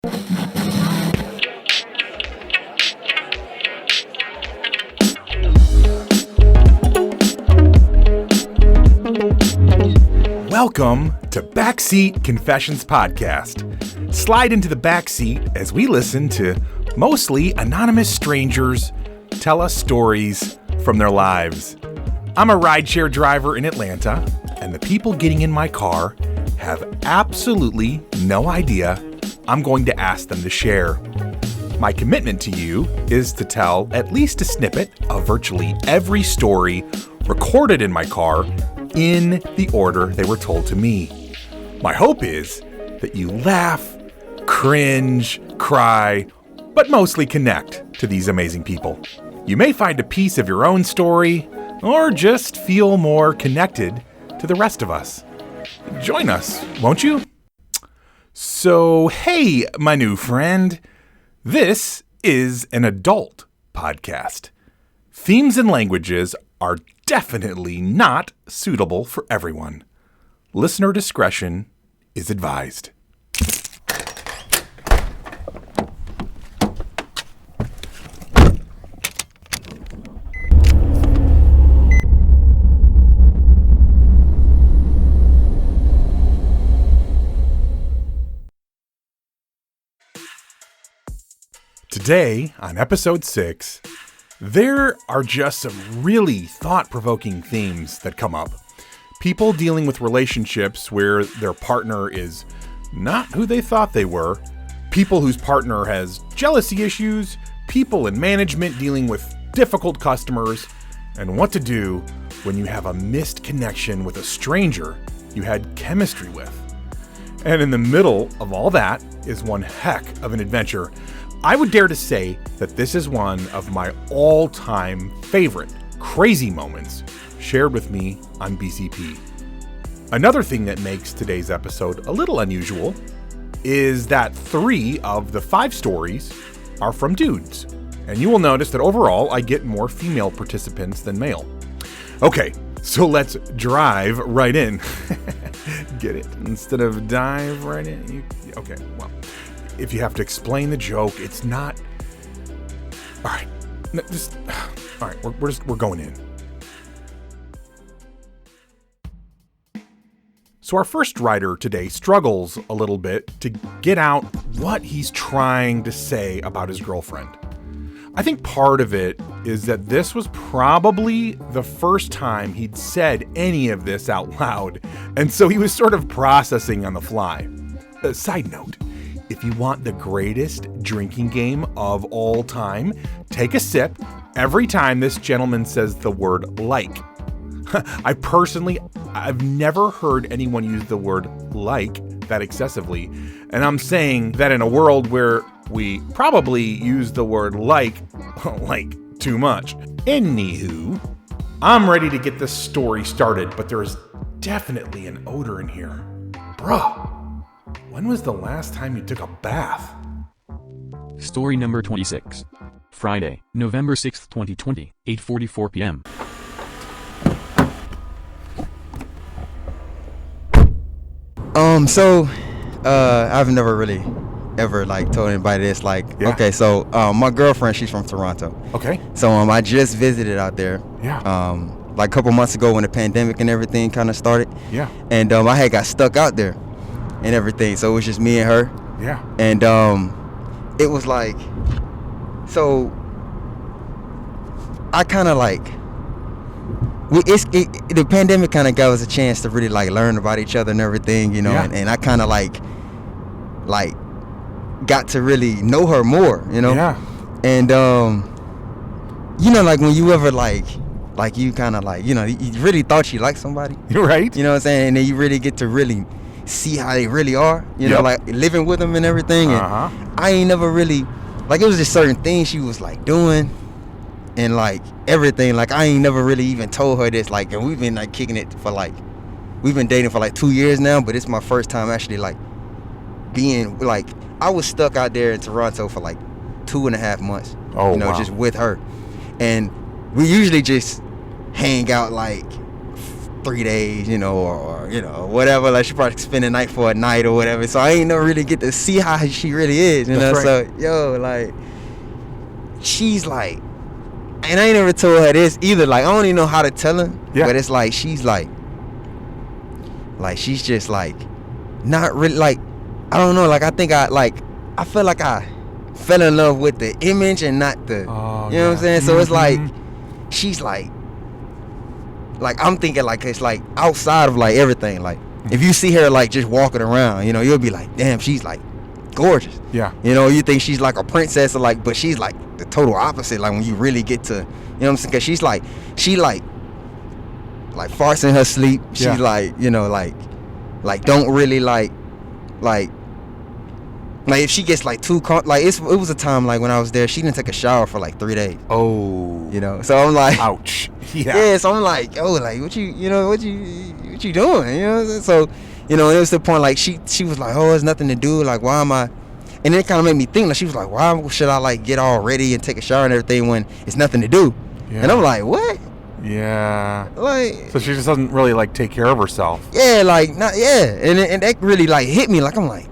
Welcome to Backseat Confessions Podcast. Slide into the backseat as we listen to mostly anonymous strangers tell us stories from their lives. I'm a rideshare driver in Atlanta, and the people getting in my car have absolutely no idea I'm going to ask them to share. My commitment to you is to tell at least a snippet of virtually every story recorded in my car in the order they were told to me. My hope is that you laugh, cringe, cry, but mostly connect to these amazing people. You may find a piece of your own story, or just feel more connected to the rest of us. Join us, won't you? So, hey, my new friend. This is an adult podcast. Themes and languages are definitely not suitable for everyone. Listener discretion is advised. Today, on episode 6, there are just some really thought-provoking themes that come up. People dealing with relationships where their partner is not who they thought they were, people whose partner has jealousy issues, people in management dealing with difficult customers, and what to do when you have a missed connection with a stranger you had chemistry with. And in the middle of all that is one heck of an adventure. I would dare to say that this is one of my all-time favorite crazy moments shared with me on BCP. Another thing that makes today's episode a little unusual is that 3 of the 5 stories are from dudes. And you will notice that overall I get more female participants than male. Okay, so let's drive right in. Get it? Instead of dive right in? Okay, well. If you have to explain the joke, it's not. All right, all right. We're going in. So our first writer today struggles a little bit to get out what he's trying to say about his girlfriend. I think part of it is that this was probably the first time he'd said any of this out loud, and so he was sort of processing on the fly. Side note. If you want the greatest drinking game of all time, take a sip every time this gentleman says the word like. I've never heard anyone use the word like that excessively. And I'm saying that in a world where we probably use the word like too much. Anywho, I'm ready to get this story started, but there is definitely an odor in here. Bruh. When was the last time you took a bath? Story number 26. Friday, November 6th, 2020, 8:44 p.m. I've never really ever told anybody this. Okay, so my girlfriend, she's from Toronto. Okay. So I just visited out there. Yeah. A couple months ago when the pandemic and everything kind of started. Yeah. And I had got stuck out there and everything, so it was just me and her. Yeah. And it was so I kind of the pandemic kind of gave us a chance to really learn about each other and everything, Yeah. and I kind of got to really know her more, Yeah. And when you ever you kind of you really thought you liked somebody, You're right. you know what I'm saying, and then you really get to really see how they really are, living with them and everything. And I ain't never really it was just certain things she was doing and everything. I ain't never really even told her this, and we've been kicking it for we've been dating for 2 years now, but it's my first time actually being I was stuck out there in Toronto for 2.5 months. Oh, wow. Just with her, and we usually just hang out 3 days, or whatever. Like she probably spend the night for a night or whatever. So I ain't never really get to see how she really is, you know. Right. So like, she's like, and I ain't never told her this either. Like I don't even know how to tell her. Yeah. But it's like she's like she's just like not really like, I don't know. Like I feel like I fell in love with the image and not the, you know what I'm saying? So it's like she's like I'm thinking like it's like outside of like everything. Like if you see her like just walking around, you'll be like, damn, she's like gorgeous. Yeah. You think she's like a princess or like, but she's like the total opposite. Like when you really get to, what I'm saying? Cause she farts in her sleep. She's like, like don't really like if she gets like too it was a time like when I was there, she didn't take a shower for like 3 days. Oh. So I'm like, ouch. Yeah. So I'm like, oh, like what you doing? So it was the point like she was like, oh, there's nothing to do. Like why am I? And it kind of made me think. Like she was like, why should I like get all ready and take a shower and everything when it's nothing to do? Yeah. And I'm like, what? Yeah. Like. So she just doesn't really like take care of herself. Yeah. Like not. Yeah. And that really like hit me. Like I'm like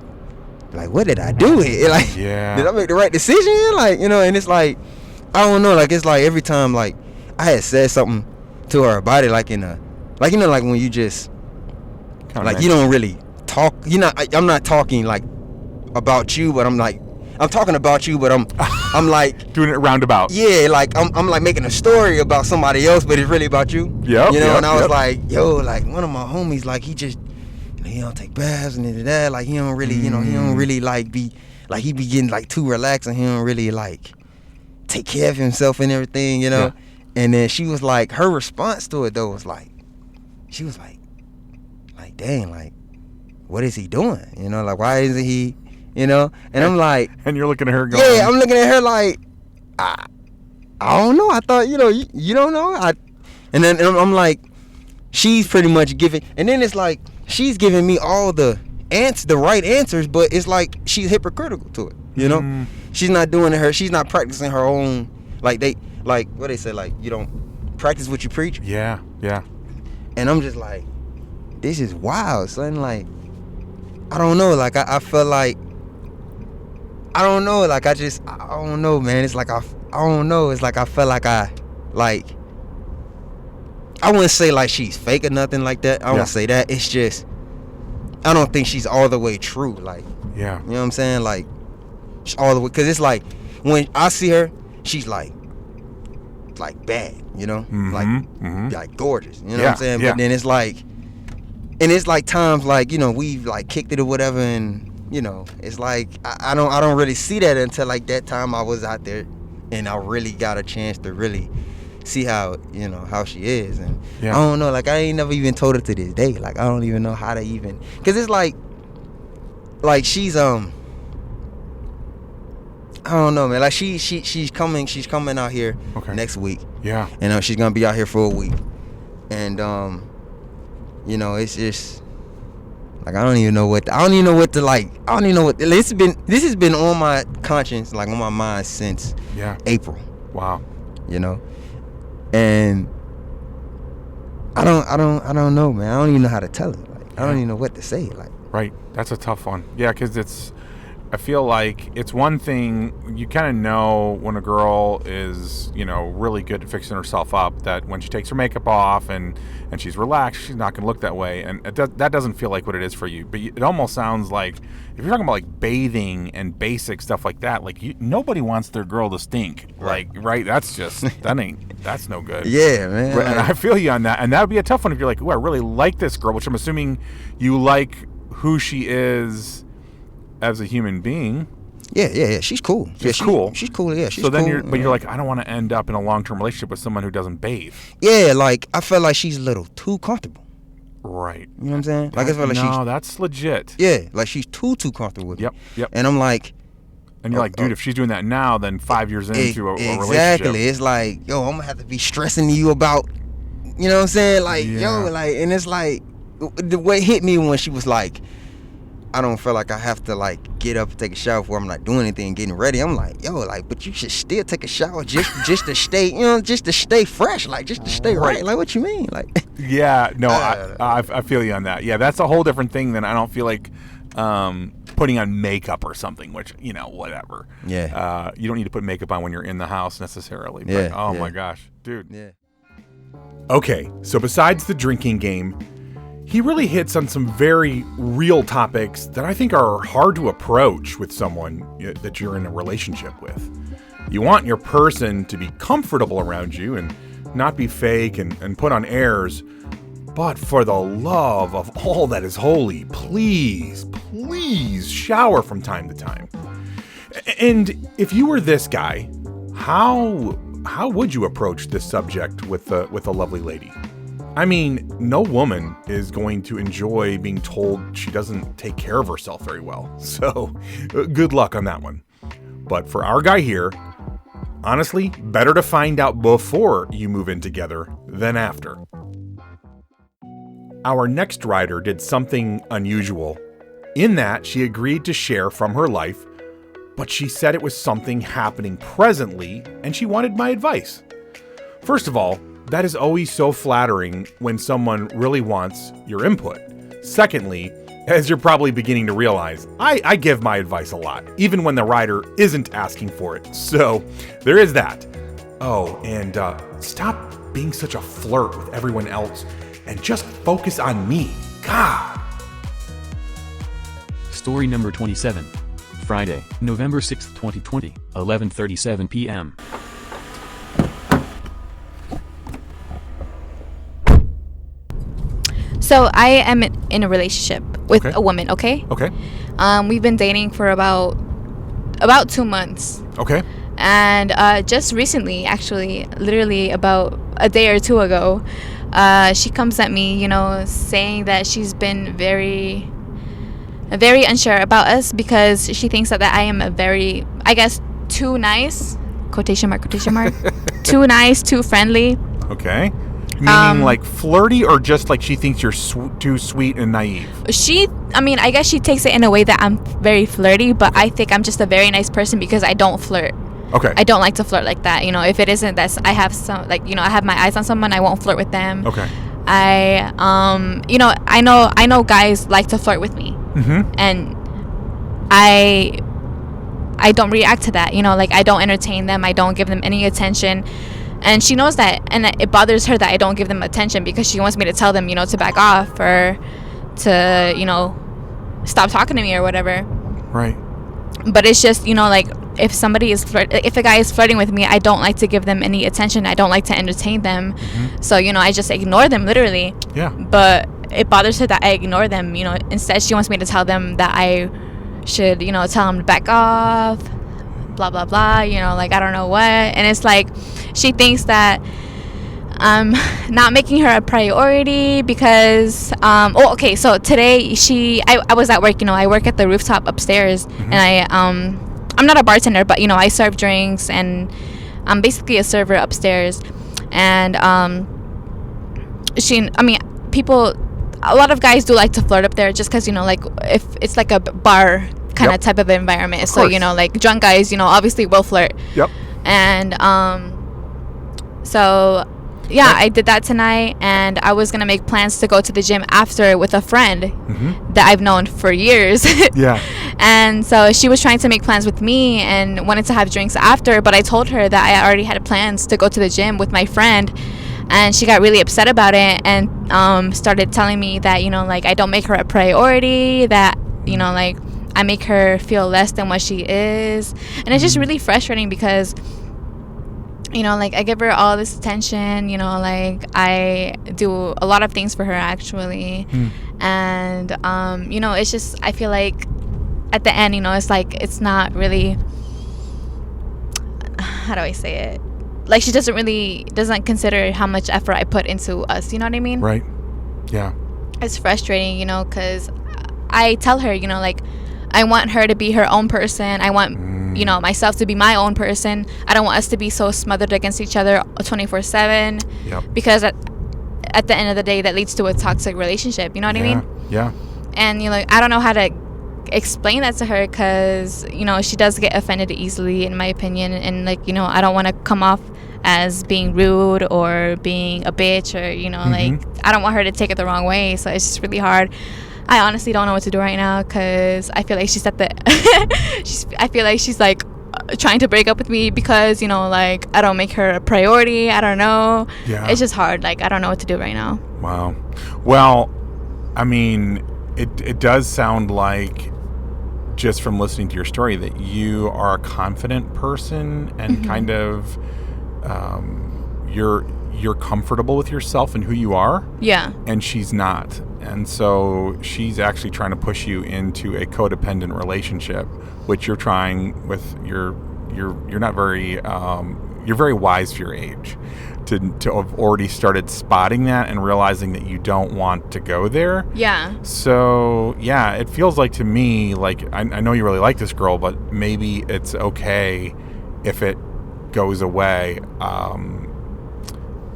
what did I do here? Like, did I make the right decision? Like, and it's like, I don't know. Like it's like every time like I had said something to her about it, like in a, like like when you just kinda like you don't really talk. I'm not talking like about you, but I'm talking about you, but I'm like doing it roundabout. Yeah, like I'm like making a story about somebody else, but it's really about you. Yeah. And I was like, yo, like one of my homies, like he just, he don't take baths and that. Like he don't really, he don't really like be like he be getting like too relaxed, and he don't really like take care of himself and everything, Yeah. And then she was like, her response to it though was like, she was like dang, like what is he doing? Like why isn't he? And I'm like, and you're looking at her going, yeah, I'm looking at her like, I don't know. I thought, you don't know. And then I'm like, she's pretty much giving, and then it's like she's giving me all the right answers, but it's like she's hypocritical to it. She's not doing it. She's not practicing her own. Like what they say, like you don't practice what you preach. Yeah. And I'm just like, this is wild, son. Like, I don't know. Like I feel like. I don't know, like I don't know, man. It's like I don't know. It's like I felt like I wouldn't say like she's fake or nothing like that. I won't say that. It's just I don't think she's all the way true. Like, yeah, you know what I'm saying? Like all the way, because it's like when I see her, she's like bad, like gorgeous. You know what I'm saying? Yeah. But then it's like, and it's like times like we've like kicked it or whatever, and. It's like I don't really see that until like that time I was out there, and I really got a chance to really see how how she is, and I don't know, like I ain't never even told her to this day. Like I don't even know how to even, because it's like she's I don't know, man. Like she's coming out here next week. Yeah. And she's gonna be out here for a week, and it's just. Like I don't even know what this has been on my conscience, like on my mind since April. Wow. And I don't know, man. I don't even know how to tell it. Like I don't even know what to say. Like right, that's a tough one. Yeah, because I feel like it's one thing, you kind of know when a girl is, really good at fixing herself up, that when she takes her makeup off and she's relaxed, she's not going to look that way. And that doesn't feel like what it is for you. But it almost sounds like, if you're talking about like bathing and basic stuff like that, like nobody wants their girl to stink. Right. Like, right? That's just, that's no good. Yeah, man. Right, and I feel you on that. And that would be a tough one if you're like, oh, I really like this girl, which I'm assuming you like who she is as a human being. Yeah. She's cool. She's cool. She's cool. Yeah, she's so then cool. You're like, I don't want to end up in a long-term relationship with someone who doesn't bathe. Yeah, like I feel like she's a little too comfortable. Right. You know what I'm saying? Like I feel like no, that's legit. Yeah, like she's too comfortable with me. Yep. And I'm like, and you're like, dude, if she's doing that now, then 5 years into a relationship. Exactly. It's like, yo, I'm gonna have to be stressing to you about, you know what I'm saying? Like, yo, like, and it's like, the way it hit me when she was like, I don't feel like I have to like get up and take a shower before I'm not doing anything, getting ready. I'm like, yo, like, but you should still take a shower just to stay, you know, just to stay fresh, like just to stay right. Like, what you mean? Like, yeah, no, I feel you on that. Yeah, that's a whole different thing than I don't feel like putting on makeup or something, which, you know, whatever. Yeah. You don't need to put makeup on when you're in the house necessarily. But, Yeah. oh my gosh, dude. Yeah. Okay, so besides the drinking game, he really hits on some very real topics that I think are hard to approach with someone that you're in a relationship with. You want your person to be comfortable around you and not be fake and put on airs, but for the love of all that is holy, please shower from time to time. And if you were this guy, how would you approach this subject with a lovely lady? I mean, no woman is going to enjoy being told she doesn't take care of herself very well. So, good luck on that one. But for our guy here, honestly, better to find out before you move in together than after. Our next rider did something unusual in that she agreed to share from her life, but she said it was something happening presently and she wanted my advice. First of all, that is always so flattering when someone really wants your input. Secondly, as you're probably beginning to realize, I give my advice a lot, even when the rider isn't asking for it. So there is that. Oh, and stop being such a flirt with everyone else and just focus on me. God. Story number 27. Friday, November 6th, 2020, 11:37 p.m. So I am in a relationship with a woman, okay? Okay. We've been dating for about 2 months. Okay. And just recently, actually, literally about a day or two ago, she comes at me, you know, saying that she's been very unsure about us because she thinks that I am a very, I guess, too nice, quotation mark, too nice, too friendly. Okay. Meaning like flirty, or just like she thinks you're too sweet and naive? I guess she takes it in a way that I'm very flirty, but I think I'm just a very nice person because I don't flirt. Okay. I don't like to flirt like that. You know, if it isn't that I have some, like, you know, I have my eyes on someone, I won't flirt with them. Okay. I know guys like to flirt with me. Mm-hmm. And I don't react to that. You know, like, I don't entertain them. I don't give them any attention. And she knows that, and it bothers her that I don't give them attention because she wants me to tell them, you know, to back off or to, you know, stop talking to me or whatever. Right. But it's just, you know, like, if a guy is flirting with me, I don't like to give them any attention. I don't like to entertain them. Mm-hmm. So, you know, I just ignore them, literally. Yeah. But it bothers her that I ignore them, you know. Instead, she wants me to tell them that I should, you know, tell them to back off, blah, blah, blah, you know, like, I don't know what. And it's like, she thinks that I'm not making her a priority because, okay, so today I was at work, you know, I work at the rooftop upstairs, mm-hmm. and I'm not a bartender, but, you know, I serve drinks, and I'm basically a server upstairs. And, people, a lot of guys do like to flirt up there just because, you know, like, if it's like a bar kind of type of environment. So, you know, like, drunk guys, you know, obviously will flirt. Yep. And, so, yeah, I did that tonight, and I was going to make plans to go to the gym after with a friend, mm-hmm. that I've known for years. Yeah. And so she was trying to make plans with me and wanted to have drinks after, but I told her that I already had plans to go to the gym with my friend, and she got really upset about it and started telling me that, you know, like, I don't make her a priority, that, you know, like, I make her feel less than what she is. And it's just really frustrating because, you know, like, I give her all this attention, you know, like, I do a lot of things for her, actually. And, you know, it's just, I feel like at the end, you know, it's like, it's not really, how do I say it? Like, she doesn't consider how much effort I put into us, you know what I mean? Right. Yeah. It's frustrating, you know, because I tell her, you know, like, I want her to be her own person. I want, you know, myself to be my own person. I don't want us to be so smothered against each other 24/7. Yep. Because at the end of the day, that leads to a toxic relationship. You know what I mean? Yeah. And, you know, I don't know how to explain that to her, because she does get offended easily, in my opinion, and like I don't want to come off as being rude or being a bitch, or like I don't want her to take it the wrong way. So it's just really hard. I honestly don't know what to do right now, because I feel like she's at the I feel like she's like trying to break up with me because like I don't make her a priority. I don't know. Yeah. It's just hard. Like I don't know what to do right now. Wow. Well, I mean, it does sound like, just from listening to your story, that you are a confident person and kind of you're comfortable with yourself and who you are. Yeah. And she's not. And so she's actually trying to push you into a codependent relationship, which you're trying with you're not very you're very wise for your age to have already started spotting that and realizing that you don't want to go there. Yeah. So yeah, it feels like to me, like I know you really like this girl, but maybe it's okay if it goes away.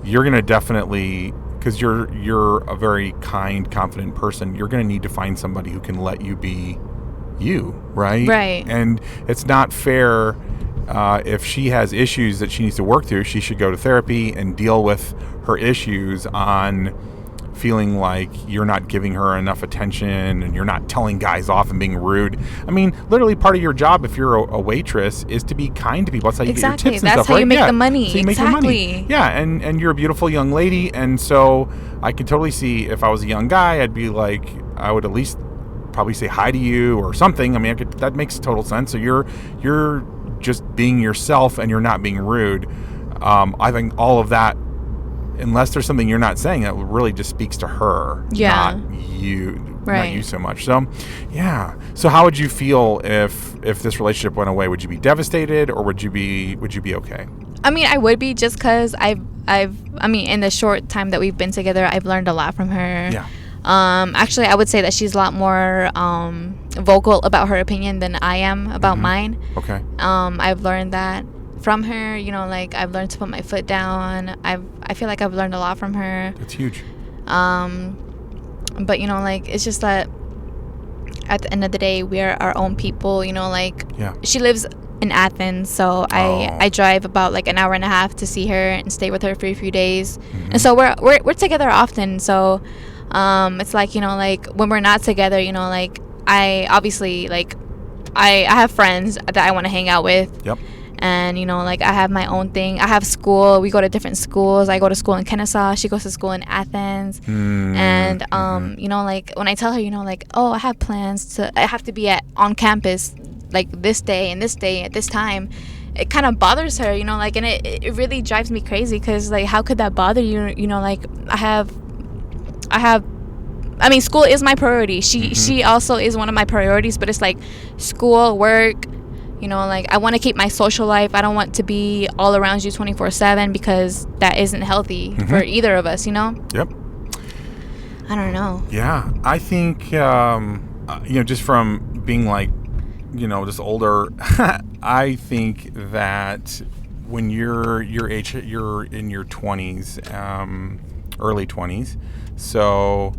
You're gonna definitely, because you're a very kind, confident person, you're gonna need to find somebody who can let you be you, right? Right. And it's not fair. If she has issues that she needs to work through, she should go to therapy and deal with her issues on feeling like you're not giving her enough attention and you're not telling guys off and being rude. I mean, literally part of your job, if you're a waitress, is to be kind to people. That's how you get your tips and That's stuff, how right? you make Yeah. the money. So you make your money. Yeah, and you're a beautiful young lady, and so I can totally see, if I was a young guy, I'd be like, I would at least probably say hi to you or something. I mean, that makes total sense. So you're just being yourself and you're not being rude. I think all of that, unless there's something you're not saying, that really just speaks to her, yeah, not you, right. not you so much. So, yeah. So, how would you feel if this relationship went away? Would you be devastated, or would you be okay? I mean, I would be, just because I mean, in the short time that we've been together, I've learned a lot from her. Yeah. Actually, I would say that she's a lot more vocal about her opinion than I am about mine. Okay. I've learned that from her. Like I've learned to put my foot down. I feel like I've learned a lot from her. That's huge. But like it's just that at the end of the day, we are our own people. Like Yeah. she lives in Athens, so I drive about like an hour and a half to see her and stay with her for a few days, and so we're together often. So it's like like when we're not together, like I obviously like I have friends that I want to hang out with. Yep. And like I have my own thing. I have school. We go to different schools. I go to school in Kennesaw. She goes to school in Athens. And like when I tell her, like, oh, I have plans I have to be on campus like this day and this day at this time, it kind of bothers her, like, and it really drives me crazy, because like how could that bother you? Like I mean, school is my priority. She also is one of my priorities, but it's like school, work, like I want to keep my social life. I don't want to be all around you 24/7, because that isn't healthy for either of us, Yep. I don't know. Yeah. I think, just from being like, just older, I think that when you're your age, you're in your 20s, early 20s. So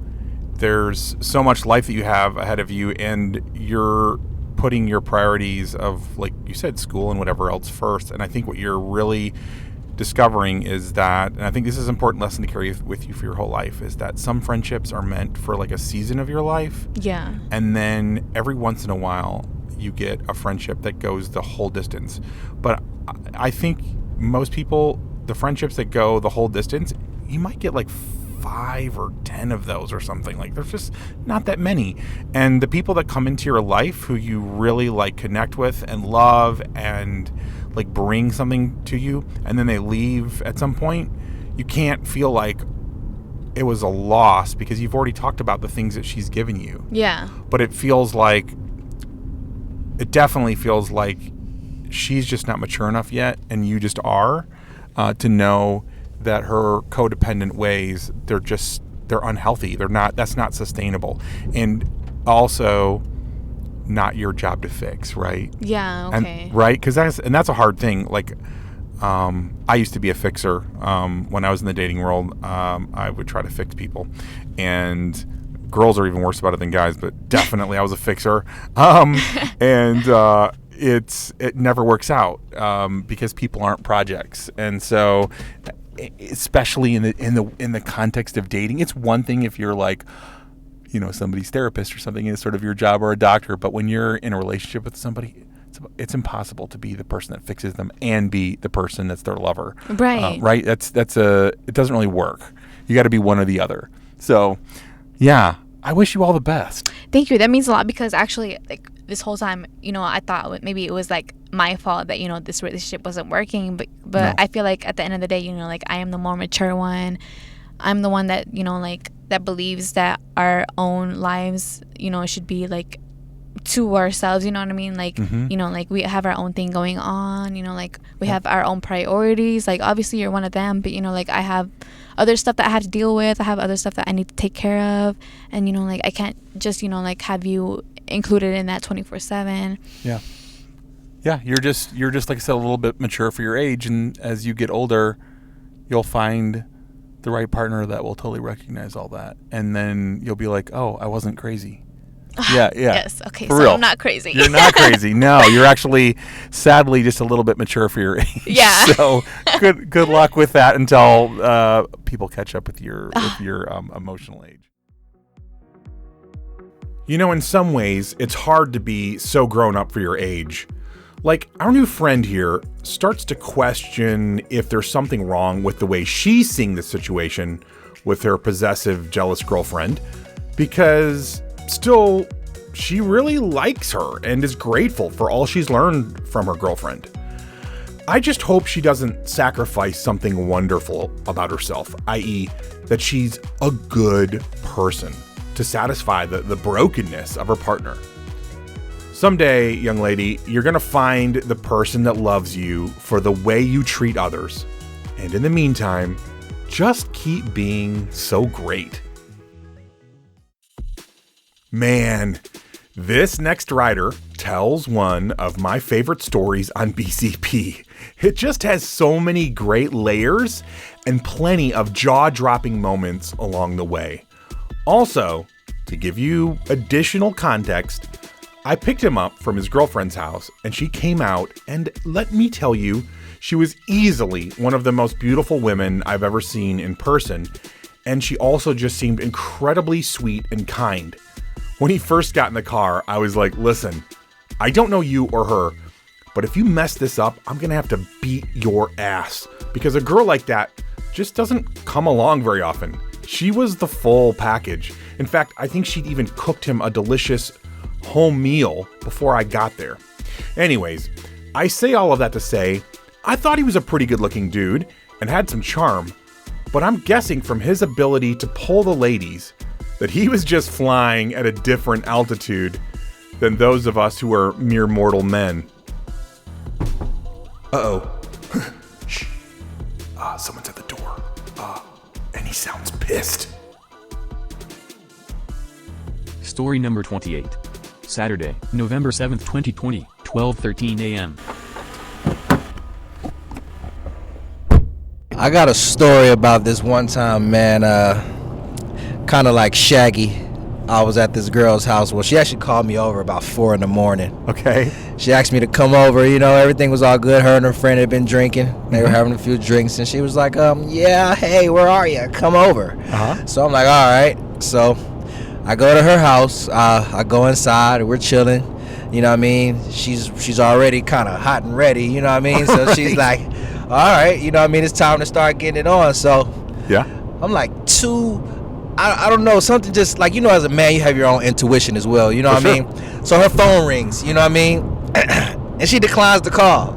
there's so much life that you have ahead of you, and you're putting your priorities of, like you said, school and whatever else first. And I think what you're really discovering is that, and I think this is an important lesson to carry with you for your whole life, is that some friendships are meant for like a season of your life. Yeah. And then every once in a while you get a friendship that goes the whole distance. But I think most people, the friendships that go the whole distance, you might get like 5 or 10 of those or something. Like there's just not that many. And the people that come into your life who you really like connect with and love and like bring something to you, and then they leave at some point, you can't feel like it was a loss, because you've already talked about the things that she's given you. Yeah. But it definitely feels like she's just not mature enough yet, and you just are, to know that her codependent ways, they're unhealthy. That's not sustainable. And also not your job to fix, right? Yeah, okay. And, right? Because that's a hard thing. Like, I used to be a fixer. When I was in the dating world, I would try to fix people. And girls are even worse about it than guys, but definitely I was a fixer. And it never works out because people aren't projects. And so, especially in the context of dating, it's one thing if you're like, somebody's therapist or something, it's sort of your job, or a doctor. But when you're in a relationship with somebody, it's impossible to be the person that fixes them and be the person that's their lover. Right. Right. It doesn't really work. You got to be one or the other. So, yeah, I wish you all the best. Thank you. That means a lot, because actually, like, this whole time, I thought maybe it was like my fault that, this relationship wasn't working. But No. I feel like at the end of the day, like, I am the more mature one. I'm the one that, like, that believes that our own lives, should be like to ourselves, you know what I mean? Like, like, we have our own thing going on, like, we have our own priorities. Like, obviously you're one of them, but, like, I have other stuff that I have to deal with. I have other stuff that I need to take care of. And, like, I can't just, like, have you included in that 24/7. Yeah. Yeah. You're just, like I said, a little bit mature for your age. And as you get older, you'll find the right partner that will totally recognize all that. And then you'll be like, oh, I wasn't crazy. Yeah. Yes. Okay. For So real. I'm not crazy. You're not crazy. No, you're actually, sadly, just a little bit mature for your age. Yeah. So good luck with that until people catch up with your emotional age. In some ways, it's hard to be so grown up for your age. Like, our new friend here starts to question if there's something wrong with the way she's seeing the situation with her possessive, jealous girlfriend, because still, she really likes her and is grateful for all she's learned from her girlfriend. I just hope she doesn't sacrifice something wonderful about herself, i.e., that she's a good person, to satisfy the brokenness of her partner. Someday, young lady, you're going to find the person that loves you for the way you treat others. And in the meantime, just keep being so great. Man, this next writer tells one of my favorite stories on BCP. It just has so many great layers and plenty of jaw-dropping moments along the way. Also, to give you additional context, I picked him up from his girlfriend's house, and she came out, and let me tell you, she was easily one of the most beautiful women I've ever seen in person, and she also just seemed incredibly sweet and kind. When he first got in the car, I was like, listen, I don't know you or her, but if you mess this up, I'm gonna have to beat your ass, because a girl like that just doesn't come along very often. She was the full package. In fact, I think she'd even cooked him a delicious home meal before I got there. Anyways, I say all of that to say, I thought he was a pretty good looking dude and had some charm, but I'm guessing from his ability to pull the ladies that he was just flying at a different altitude than those of us who are mere mortal men. Uh-oh. Shh. Someone's at the door. And he sounds pissed. Story number 28. Saturday, November 7th, 2020, 12:13 a.m. I got a story about this one time, man, kind of like Shaggy. I was at this girl's house. Well, she actually called me over about 4 a.m. Okay. She asked me to come over. Everything was all good. Her and her friend had been drinking. They were having a few drinks, and she was like, yeah, hey, where are you? Come over. Uh-huh. So I'm like, all right. So I go to her house. I go inside. We're chilling. You know what I mean? She's already kind of hot and ready. You know what I mean? So she's like, all right. You know what I mean? It's time to start getting it on. So Yeah. I'm like, I don't know, something just like, as a man, you have your own intuition as well. You know what I mean? So her phone rings. You know what I mean? And she declines the call.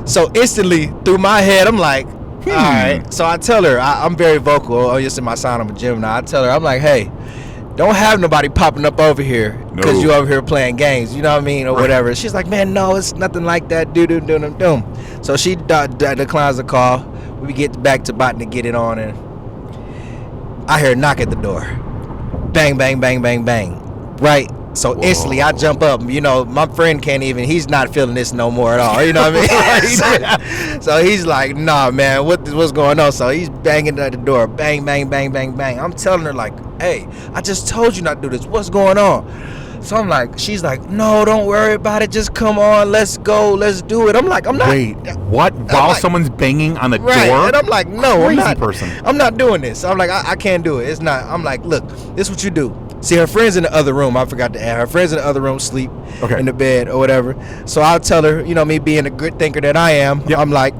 So instantly through my head, I'm like, all right. So I tell her, I'm very vocal. Oh, just in my sign, I'm a gym now. I tell her, I'm like, hey, don't have nobody popping up over here because you over here playing games, you know what I mean, or whatever. She's like, man, no, it's nothing like that. Doom. So she declines the call. We get back to about to get it on, and I hear a knock at the door. Bang, bang, bang, bang, bang. Right? So instantly I jump up. My friend he's not feeling this no more at all. You know what I mean? So he's like, nah, man, what's going on? So he's banging at the door. Bang, bang, bang, bang, bang. I'm telling her, like, hey, I just told you not to do this. What's going on? So I'm like, she's like, no, don't worry about it. Just come on. Let's go. Let's do it. I'm like, I'm not. Wait, what? While like, someone's banging on the door? And I'm like, no, Crazy I'm not. Person. I'm not doing this. I'm like, I can't do it. It's not. I'm like, look, this is what you do. See, her friends in the other room. I forgot to add. Her friends in the other room sleep in the bed or whatever. So I'll tell her, me being a good thinker that I am, I'm like,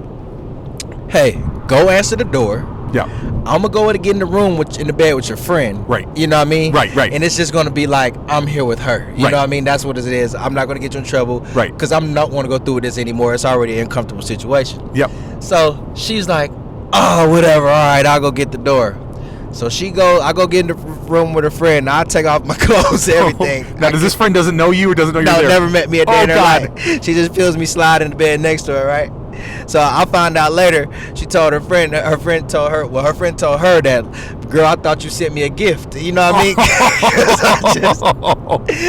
hey, go answer the door. Yeah. I'm gonna go and get in the room in the bed with your friend. Right. You know what I mean? Right. And it's just gonna be like, I'm here with her. You know what I mean? That's what it is. I'm not gonna get you in trouble. Right. Because I'm not want to go through with this anymore. It's already an uncomfortable situation. Yep. So she's like, oh, whatever. All right, I'll go get the door. So I go get in the room with her friend. I take off my clothes and everything. Now, does this friend doesn't know you or doesn't know you're there? No, never met me a day in her God. life. She just feels me slide in the bed next to her, right? So I found out later, she told her friend told her that, girl, I thought you sent me a gift. You know what I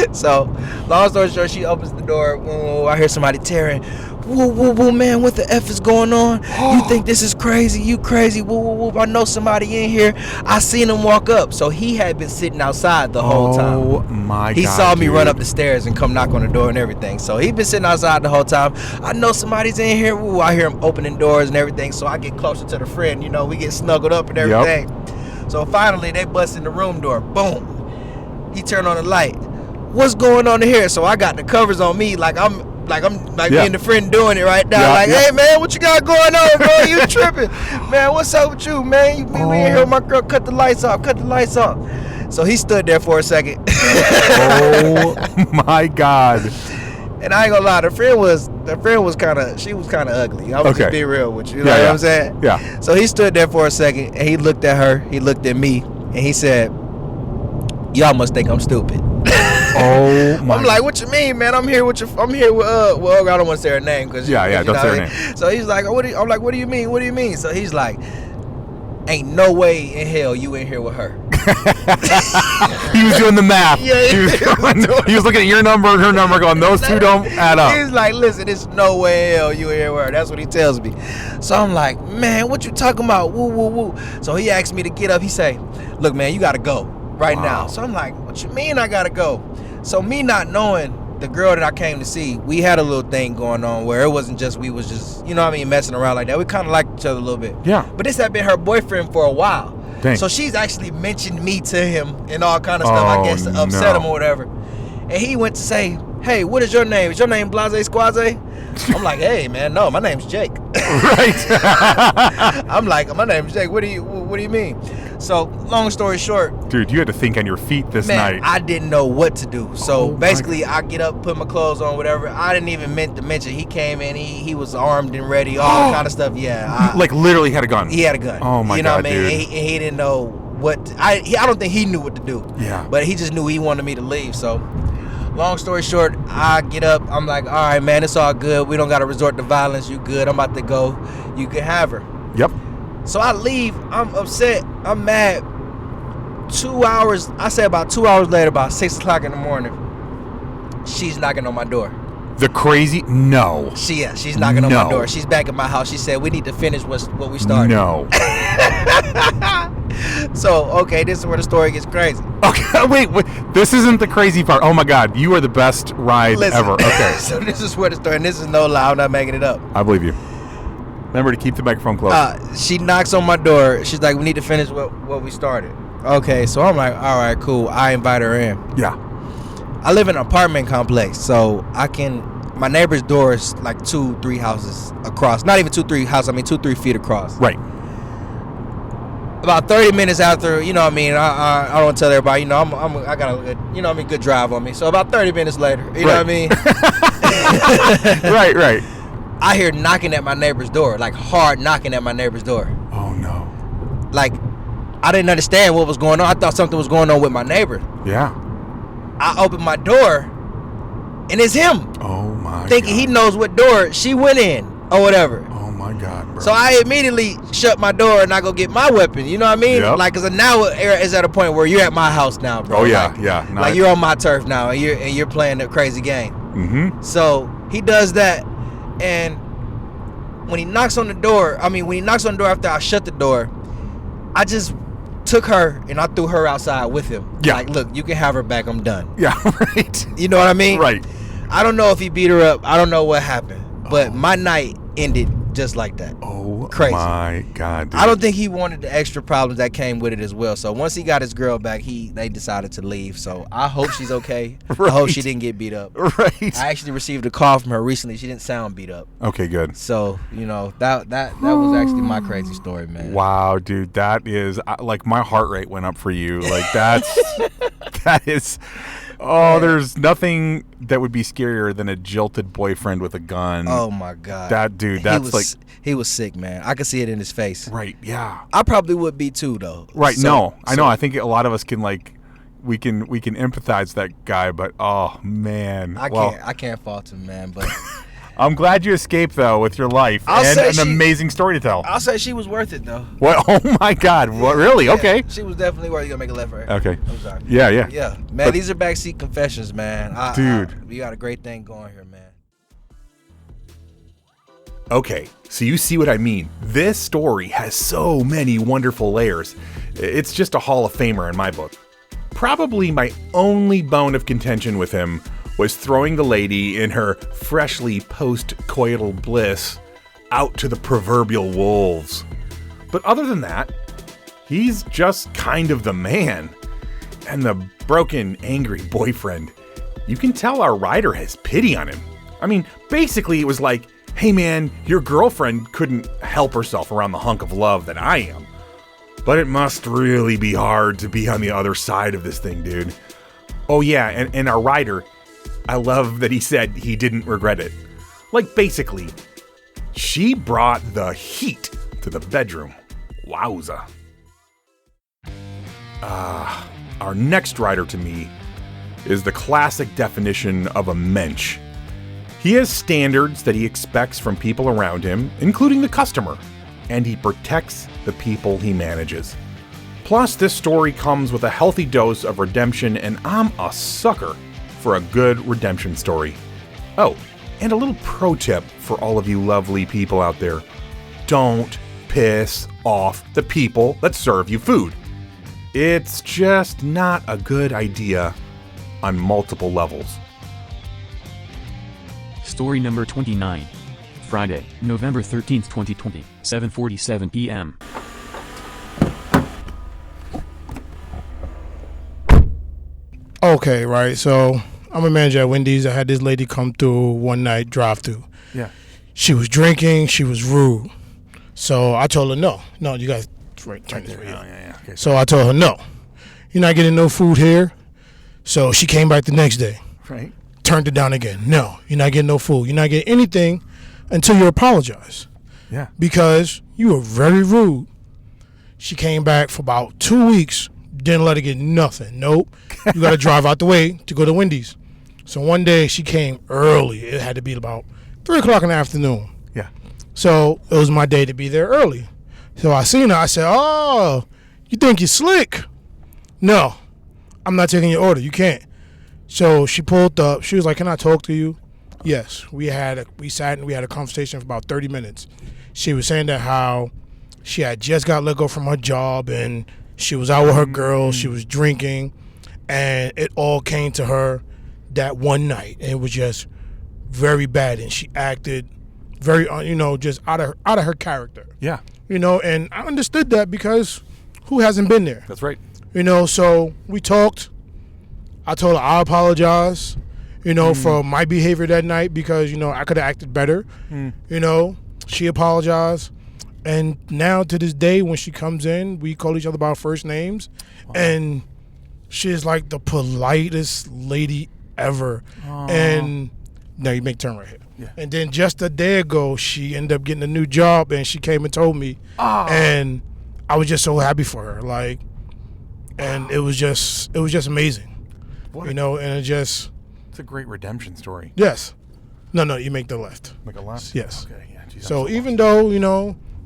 mean? So, long story short, she opens the door. Whoa, I hear somebody tearing. Whoa, man, what the F is going on? You think this is crazy? You crazy? Whoa, I know somebody in here. I seen him walk up. So he had been sitting outside the whole time. Oh, my God, He saw me run up the stairs and come knock on the door and everything. So he been sitting outside the whole time. I know somebody's in here. Woo, I hear him opening doors and everything. So I get closer to the friend. We get snuggled up and everything. Yep. So finally, they bust in the room door. Boom. He turned on the light. What's going on in here? So I got the covers on me like I'm me and the friend doing it right now. Hey man, what you got going on, bro? You tripping? Man, what's up with you, man? We in here with my girl. Cut the lights off. So he stood there for a second. Oh my God. And I ain't gonna lie, the friend was kind of ugly. I'm just being real with you. You know what I'm saying? Yeah. So he stood there for a second and he looked at her, he looked at me, and he said, y'all must think I'm stupid. Oh my! I'm like, what you mean, man? I'm here with well, I don't want to say her name because don't say her name. So he's like, I'm like, what do you mean? What do you mean? So he's like, ain't no way in hell you in here with her. He was doing the math. Yeah, he was looking at your number and her number, going, those two don't add up. He's like, listen, there's no way in hell you in here with her. That's what he tells me. So I'm like, man, what you talking about? Woo. So he asked me to get up. He say, look, man, you gotta go right now. So I'm like, what you mean I gotta go? So me not knowing the girl that I came to see, we had a little thing going on where it wasn't just, we was just, messing around like that. We kind of liked each other a little bit. Yeah. But this had been her boyfriend for a while. Dang. So she's actually mentioned me to him and all kind of stuff, I guess, to upset him or whatever. And he went to say, hey, what is your name? Is your name Blase Squaze? I'm like, hey, man, no, my name's Jake. Right. I'm like, my name's Jake. What do you mean? So, long story short, dude, you had to think on your feet this night. I didn't know what to do. So basically, I get up, put my clothes on, whatever. I didn't even meant to mention. He came in, he was armed and ready, all kind of stuff. Yeah, like literally had a gun. He had a gun. Oh my God, you know what I mean? dude. He didn't know what. I don't think he knew what to do. Yeah. But he just knew he wanted me to leave. So, long story short, I get up. I'm like, all right, man, it's all good. We don't got to resort to violence. You good? I'm about to go. You can have her. Yep. So I leave. I'm upset. I'm mad. 2 hours. I say about 2 hours later, about 6 o'clock in the morning, she's knocking on my door. The crazy? No. She's knocking on my door. She's back at my house. She said, we need to finish what we started. No. So, okay, this is where the story gets crazy. Okay, wait. This isn't the crazy part. Oh my God, you are the best ride ever. Okay. So this is where the story, and this is no lie. I'm not making it up. I believe you. Remember to keep the microphone close. She knocks on my door. She's like, we need to finish what we started. Okay, so I'm like, all right, cool. I invite her in. Yeah. I live in an apartment complex, so my neighbor's door is like 2-3 houses across. Not even 2-3 houses, 2-3 feet across. Right. About 30 minutes after, you know what I mean, I don't want to tell everybody, I got a good, good drive on me. So about 30 minutes later, you know what I mean? Right. I hear knocking at my neighbor's door, like hard knocking at my neighbor's door. Oh no. Like, I didn't understand what was going on. I thought something was going on with my neighbor. Yeah. I opened my door, and it's him. Oh my thinking God. he knows what door she went in or whatever. Oh my God, bro. So I immediately shut my door and I go get my weapon. You know what I mean? Yep. Like, cause now it's at a point where you're at my house now, bro. Oh yeah, like, yeah. Like you're on my turf now, and you're playing a crazy game. Mm-hmm. So he does that, and when he knocks on the door after I shut the door, I just took her and I threw her outside with him. Yeah. Like, look, you can have her back. I'm done. Yeah, right. You know what I mean? Right. I don't know if he beat her up. I don't know what happened. But my night ended just like that. Oh, crazy. My God, dude. I don't think he wanted the extra problems that came with it as well. So once he got his girl back, they decided to leave. So I hope she's okay. Right. I hope she didn't get beat up. Right. I actually received a call from her recently. She didn't sound beat up. Okay, good. So, that was actually my crazy story, man. Wow, dude, that is like my heart rate went up for you. Like that is. Oh, there's nothing that would be scarier than a jilted boyfriend with a gun. Oh my God. That dude, he was sick, man. I could see it in his face. Right, yeah. I probably would be too, though. Right, I know. I think a lot of us can we can empathize with that guy, but oh man. I can't fault him, man, but I'm glad you escaped though with your life and an amazing story to tell. I'll say she was worth it though. What? Oh my God! What? Really? Yeah, okay. She was definitely worth it. You gotta make a left for her. Okay. I'm sorry. Yeah. Yeah, man. These are backseat confessions, man. Dude, we got a great thing going here, man. Okay, so you see what I mean. This story has so many wonderful layers. It's just a Hall of Famer in my book. Probably my only bone of contention with him was throwing the lady in her freshly post-coital bliss out to the proverbial wolves. But other than that, he's just kind of the man. And the broken, angry boyfriend. You can tell our writer has pity on him. I mean, basically it was like, hey man, your girlfriend couldn't help herself around the hunk of love that I am. But it must really be hard to be on the other side of this thing, dude. Oh yeah, and our writer, I love that he said he didn't regret it. Like basically, she brought the heat to the bedroom. Wowza. Our next writer to me is the classic definition of a mensch. He has standards that he expects from people around him, including the customer, and he protects the people he manages. Plus, this story comes with a healthy dose of redemption, and I'm a sucker for a good redemption story. Oh, and a little pro tip for all of you lovely people out there. Don't piss off the people that serve you food. It's just not a good idea on multiple levels. Story number 29. Friday, November 13th, 2020, 7:47 p.m. Okay, right. So I'm a manager at Wendy's. I had this lady come through one night, drive-thru. Yeah. She was drinking. She was rude. So I told her, no, you guys turn this way. Yeah. Okay. So I told her, no, you're not getting no food here. So she came back the next day. Right. Turned it down again. No, you're not getting no food. You're not getting anything until you apologize. Yeah. Because you were very rude. She came back for about 2 weeks. Didn't let her get nothing. Nope. You got to drive out the way to go to Wendy's. So one day she came early. It had to be about 3 o'clock in the afternoon. Yeah. So it was my day to be there early. So I seen her. I said, oh, you think you're slick? No, I'm not taking your order. You can't. So she pulled up. She was like, can I talk to you? Yes. We sat and we had a conversation for about 30 minutes. She was saying that how she had just got let go from her job and she was out with her girls. She was drinking. And it all came to her that one night. And it was just very bad. And she acted very, just out of her character. Yeah. And I understood that because who hasn't been there? That's right. So we talked. I told her I apologize, for my behavior that night because, I could have acted better. She apologized. And now to this day, when she comes in, we call each other by our first names. Wow. And she's like the politest lady ever. Aww. And now you make a turn right here. Yeah. And then just a day ago, she ended up getting a new job and she came and told me. Aww. And I was just so happy for her. And it was just amazing. And it's a great redemption story. Yes. No, you make the left. Make a left? Yes. Okay, yeah. Geez, so even though,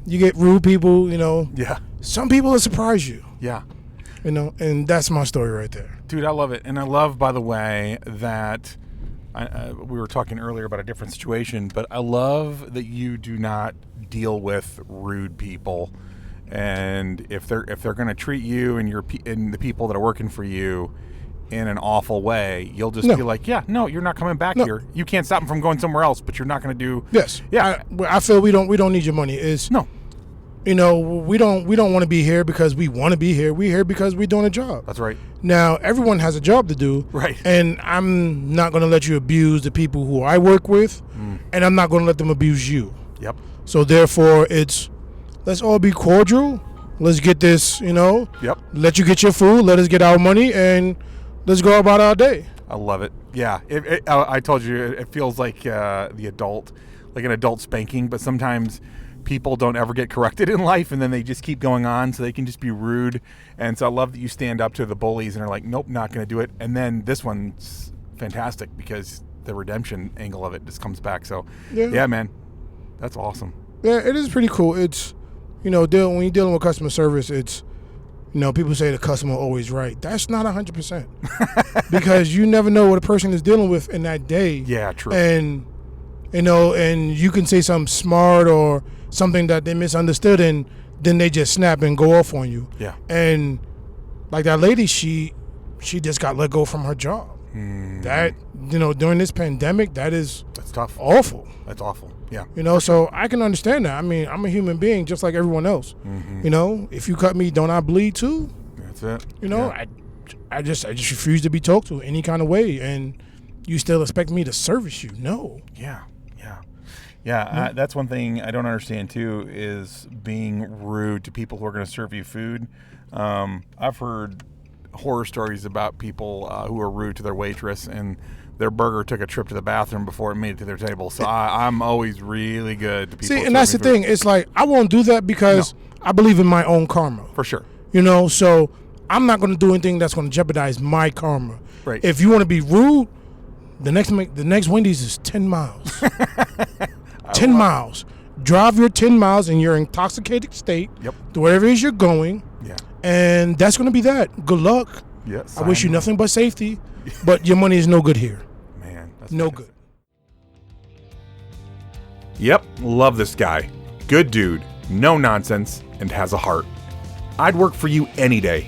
you get rude people, yeah, some people will surprise you. Yeah. And that's my story right there. Dude, I love it. And I love, by the way, that we were talking earlier about a different situation, but I love that you do not deal with rude people And if they're going to treat you and the people that are working for you in an awful way, you'll just be like, yeah, no, you're not coming back here. You can't stop them from going somewhere else, but you're not going to do. Yes. Yeah. I feel we don't need your money. No. We don't want to be here because we want to be here. We're here because we're doing a job. That's right. Now, everyone has a job to do. Right. And I'm not going to let you abuse the people who I work with, and I'm not going to let them abuse you. Yep. So therefore, let's all be cordial. Let's get this, Yep. Let you get your food. Let us get our money, and let's go about our day. I love it. Yeah. I told you, it feels like an adult spanking, but sometimes people don't ever get corrected in life, and then they just keep going on, so they can just be rude. And so I love that you stand up to the bullies and are like, nope, not going to do it. And then this one's fantastic because the redemption angle of it just comes back. So yeah, man, that's awesome. Yeah, it is pretty cool. It's, when you're dealing with customer service, it's, people say the customer always right. That's not 100% because you never know what a person is dealing with in that day. Yeah, true. And, and you can say something smart or something that they misunderstood, and then they just snap and go off on you. Yeah. And like that lady, she just got let go from her job. That, during this pandemic, that's tough. Awful. That's awful. Yeah. So I can understand that. I mean, I'm a human being just like everyone else. If you cut me, don't I bleed too? That's it. I just refuse to be talked to any kind of way, and you still expect me to service you? No. Yeah, that's one thing I don't understand too, is being rude to people who are going to serve you food. I've heard horror stories about people who are rude to their waitress, and their burger took a trip to the bathroom before it made it to their table. So I'm always really good to people. See, and that's the thing. It's like, I won't do that because I believe in my own karma. For sure. So I'm not going to do anything that's going to jeopardize my karma. Right. If you want to be rude, the next Wendy's is 10 miles. 10 miles. Drive your 10 miles in your intoxicated state to wherever it is you're going. Yeah. And that's going to be that. Good luck. Yes. I wish you nothing but safety, but your money is no good here. Man, that's no fantastic. Good. Yep, love this guy. Good dude, no nonsense, and has a heart. I'd work for you any day.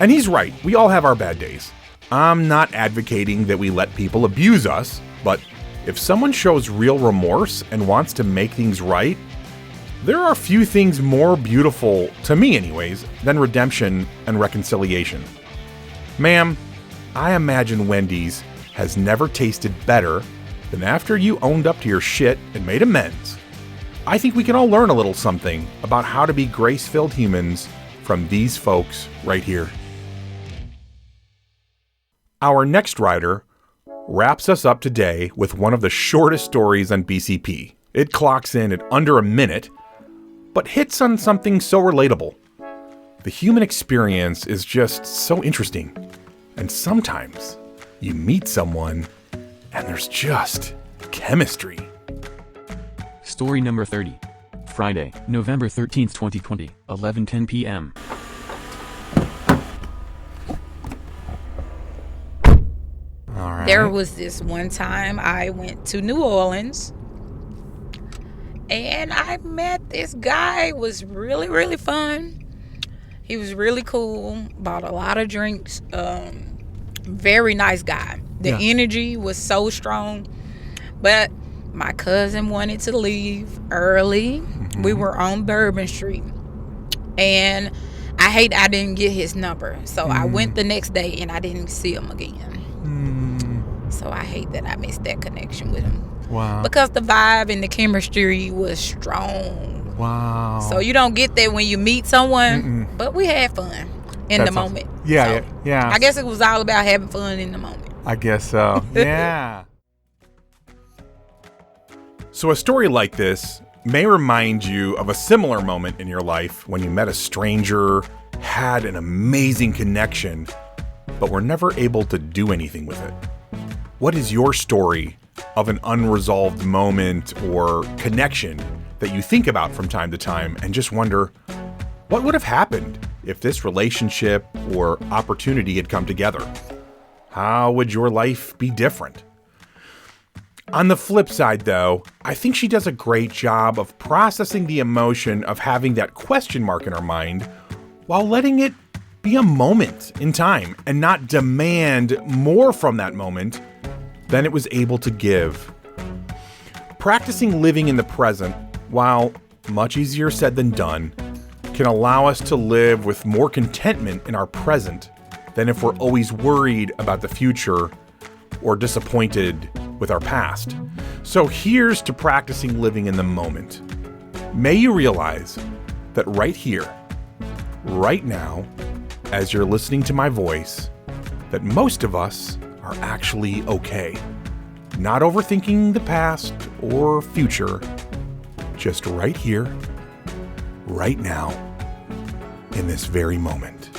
And he's right, we all have our bad days. I'm not advocating that we let people abuse us, but if someone shows real remorse and wants to make things right, there are few things more beautiful, to me anyways, than redemption and reconciliation. Ma'am, I imagine Wendy's has never tasted better than after you owned up to your shit and made amends. I think we can all learn a little something about how to be grace-filled humans from these folks right here. Our next writer wraps us up today with one of the shortest stories on BCP. It clocks in at under a minute, but hits on something so relatable. The human experience is just so interesting. And sometimes you meet someone and there's just chemistry. Story number 30. Friday, November 13th, 2020, 11:10 p.m. There was this one time I went to New Orleans and I met this guy. It was really, really fun. He was really cool, bought a lot of drinks. Very nice guy. The energy was so strong. But my cousin wanted to leave early. We were on Bourbon Street. And I didn't get his number. So I went the next day and I didn't see him again. So I hate that I missed that connection with him. Wow. Because the vibe and the chemistry was strong. Wow. So you don't get that when you meet someone, but we had fun in the moment. Yeah, so yeah. I guess it was all about having fun in the moment. I guess so. Yeah. So a story like this may remind you of a similar moment in your life when you met a stranger, had an amazing connection, but were never able to do anything with it. What is your story of an unresolved moment or connection that you think about from time to time and just wonder, what would have happened if this relationship or opportunity had come together? How would your life be different? On the flip side, though, I think she does a great job of processing the emotion of having that question mark in her mind while letting it be a moment in time and not demand more from that moment than it was able to give. Practicing living in the present, while much easier said than done, can allow us to live with more contentment in our present than if we're always worried about the future or disappointed with our past. So here's to practicing living in the moment. May you realize that right here, right now, as you're listening to my voice, that most of us are actually okay. Not overthinking the past or future, just right here, right now, in this very moment.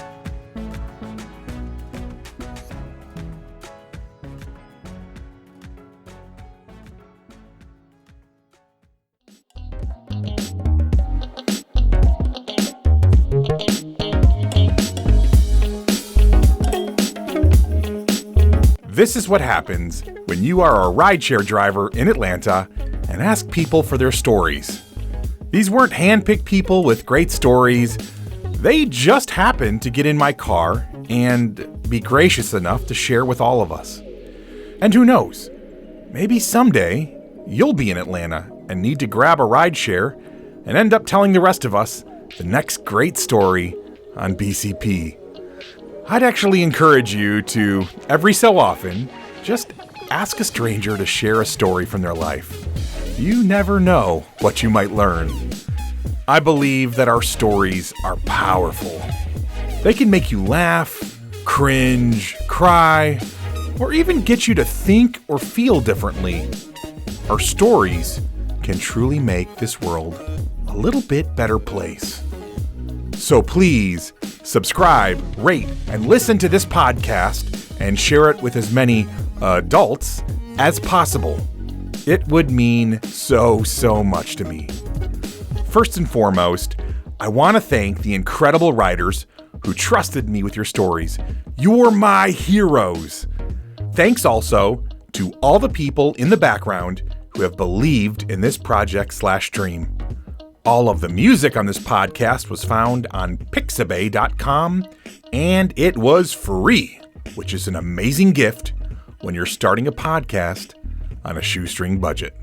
This is what happens when you are a rideshare driver in Atlanta and ask people for their stories. These weren't handpicked people with great stories. They just happened to get in my car and be gracious enough to share with all of us. And who knows, maybe someday you'll be in Atlanta and need to grab a rideshare and end up telling the rest of us the next great story on BCP. I'd actually encourage you to, every so often, just ask a stranger to share a story from their life. You never know what you might learn. I believe that our stories are powerful. They can make you laugh, cringe, cry, or even get you to think or feel differently. Our stories can truly make this world a little bit better place. So please, subscribe, rate, and listen to this podcast and share it with as many adults as possible. It would mean so much to me. First and foremost, I want to thank the incredible writers who trusted me with your stories. You're my heroes. Thanks also to all the people in the background who have believed in this project/dream. All of the music on this podcast was found on pixabay.com, and it was free, which is an amazing gift when you're starting a podcast on a shoestring budget.